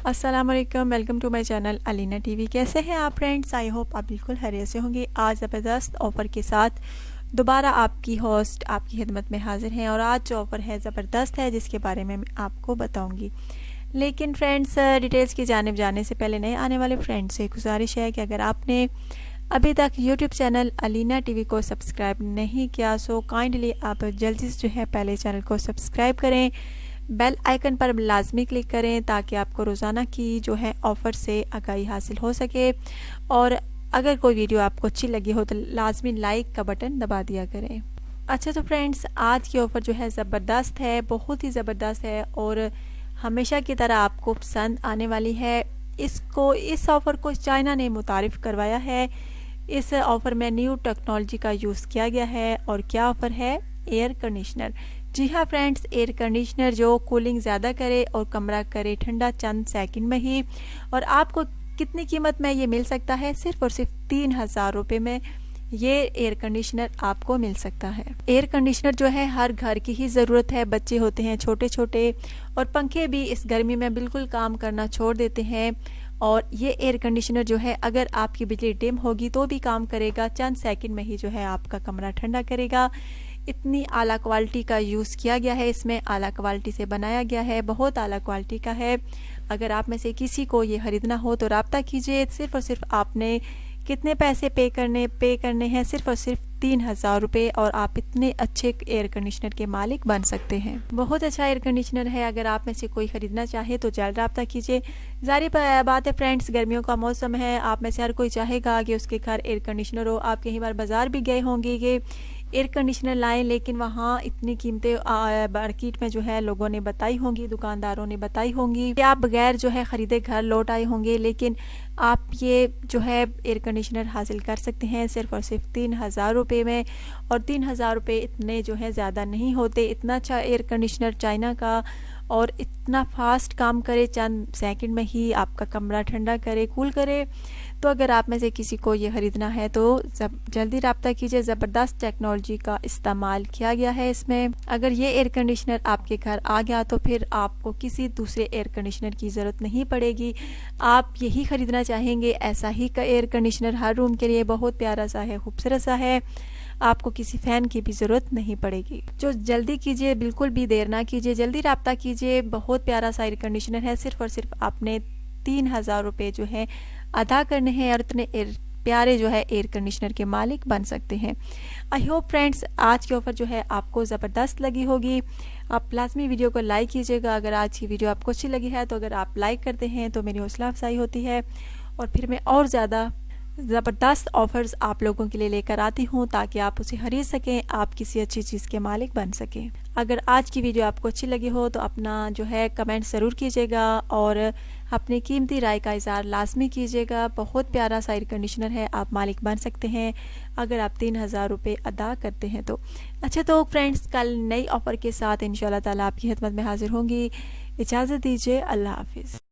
अस्सलाम वालेकुम, welcome to my channel Alina TV. कैसे हैं आप फ्रेंड्स? आई होप आप बिल्कुल खैरियत से होंगे। आज ज़बरदस्त ऑफ़र के साथ दोबारा आपकी होस्ट आपकी खिदमत में हाजिर हैं और आज जो ऑफ़र है ज़बरदस्त है जिसके बारे में मैं आपको बताऊंगी। लेकिन फ्रेंड्स, डिटेल्स की जानिब जाने से पहले नए आने वाले फ्रेंड्स से गुजारिश है कि अगर आपने अभी तक यूट्यूब चैनल अलीना टीवी को सब्सक्राइब नहीं किया सो काइंडली आप जल्दी से जो है पहले चैनल को सब्सक्राइब करें, बेल आइकन पर लाजमी क्लिक करें ताकि आपको रोज़ाना की जो है ऑफ़र से आगाही हासिल हो सके। और अगर कोई वीडियो आपको अच्छी लगी हो तो लाजमी लाइक का बटन दबा दिया करें। अच्छा तो फ्रेंड्स, आज की ऑफ़र जो है ज़बरदस्त है, बहुत ही ज़बरदस्त है और हमेशा की तरह आपको पसंद आने वाली है। इस ऑफ़र को चाइना ने मुतारिफ़ करवाया है। इस ऑफ़र में न्यू टेक्नोलॉजी का यूज़ किया गया है। और क्या ऑफ़र है? Air conditioner. जी हाँ फ्रेंड्स, एयर कंडीशनर जो कूलिंग ज़्यादा करे और कमरा करे ठंडा चंद सेकंड में ही। और आपको कितनी कीमत में ये मिल सकता है? सिर्फ और सिर्फ 3000 रुपये में ये एयर कंडीशनर आपको मिल सकता है। एयर कंडीशनर जो है हर घर की ही ज़रूरत है। बच्चे होते हैं छोटे छोटे और पंखे भी इस गर्मी में बिल्कुल काम करना छोड़ देते हैं। और ये एयर कंडीशनर जो है अगर आपकी बिजली डिम होगी तो भी काम करेगा, चंद सेकंड में ही जो है आपका कमरा ठंडा करेगा। इतनी आला क्वालिटी का यूज़ किया गया है, इसमें आला क्वालिटी से बनाया गया है, बहुत आला क्वालिटी का है। अगर आप में से किसी को ये ख़रीदना हो तो रब्ता कीजिए। सिर्फ और सिर्फ आपने कितने पैसे पे करने हैं? सिर्फ और सिर्फ 3000 रुपये और आप इतने अच्छे एयर कंडीशनर के मालिक बन सकते हैं। बहुत अच्छा एयर कंडीशनर है। अगर आप में से कोई ख़रीदना चाहे तो जल्द रब्ता कीजिए। जारी बात है फ्रेंड्स, गर्मियों का मौसम है, आप में से हर कोई चाहेगा कि उसके घर एयर कंडीशनर हो। आप कई बार बाज़ार भी गए होंगे कि एयर कंडीशनर लाएं, लेकिन वहाँ इतनी कीमतें मार्केट में जो है लोगों ने बताई होंगी, दुकानदारों ने बताई होंगी कि आप बगैर जो है ख़रीदे घर लौट आए होंगे। लेकिन आप ये जो है एयर कंडीशनर हासिल कर सकते हैं सिर्फ और सिर्फ 3000 रुपये में। और 3000 रुपये इतने जो है ज़्यादा नहीं होते। इतना अच्छा एयर कंडीशनर चाइना का और इतना फास्ट काम करे, चंद सेकंड में ही आपका कमरा ठंडा करे, कूल करे। तो अगर आप में से किसी को ये ख़रीदना है तो जल्दी रब्ता कीजिए। ज़बरदस्त टेक्नोलॉजी का इस्तेमाल किया गया है इसमें। अगर ये एयर कंडीशनर आपके घर आ गया तो फिर आपको किसी दूसरे एयर कंडीशनर की ज़रूरत नहीं पड़ेगी। आप यही ख़रीदना चाहेंगे, ऐसा ही का एयर कंडीशनर हर रूम के लिए बहुत प्यारा सा है, खूबसूरत सा है। आपको किसी फ़ैन की भी ज़रूरत नहीं पड़ेगी। जो जल्दी कीजिए, बिल्कुल भी देर ना कीजिए, जल्दी रब्ता कीजिए। बहुत प्यारा सा एयर कंडीशनर है। सिर्फ और सिर्फ आपने 3000 रुपये जो है अदा करने हैं और इतने प्यारे जो है एयर कंडीशनर के मालिक बन सकते हैं। आई होप फ्रेंड्स आज की ऑफ़र जो है आपको ज़बरदस्त लगी होगी। आप लाजमी वीडियो को लाइक कीजिएगा। अगर आज की वीडियो आपको अच्छी लगी है तो अगर आप लाइक करते हैं तो मेरी हौसला अफजाई होती है और फिर मैं और ज़्यादा ज़बरदस्त ऑफ़र्स आप लोगों के लिए लेकर आती हूँ ताकि आप उसे खरीद सकें, आप किसी अच्छी चीज़ के मालिक बन सकें। अगर आज की वीडियो आपको अच्छी लगी हो तो अपना जो है कमेंट ज़रूर कीजिएगा और अपनी कीमती राय का इज़हार लाजमी कीजिएगा। बहुत प्यारा सा एयर कंडीशनर है, आप मालिक बन सकते हैं अगर आप 3000 रुपये अदा करते हैं तो। अच्छा तो फ्रेंड्स, कल नई ऑफ़र के साथ इंशाल्लाह ताला आपकी खिदमत में हाजिर होंगी। इजाज़त दीजिए, अल्लाह हाफिज़।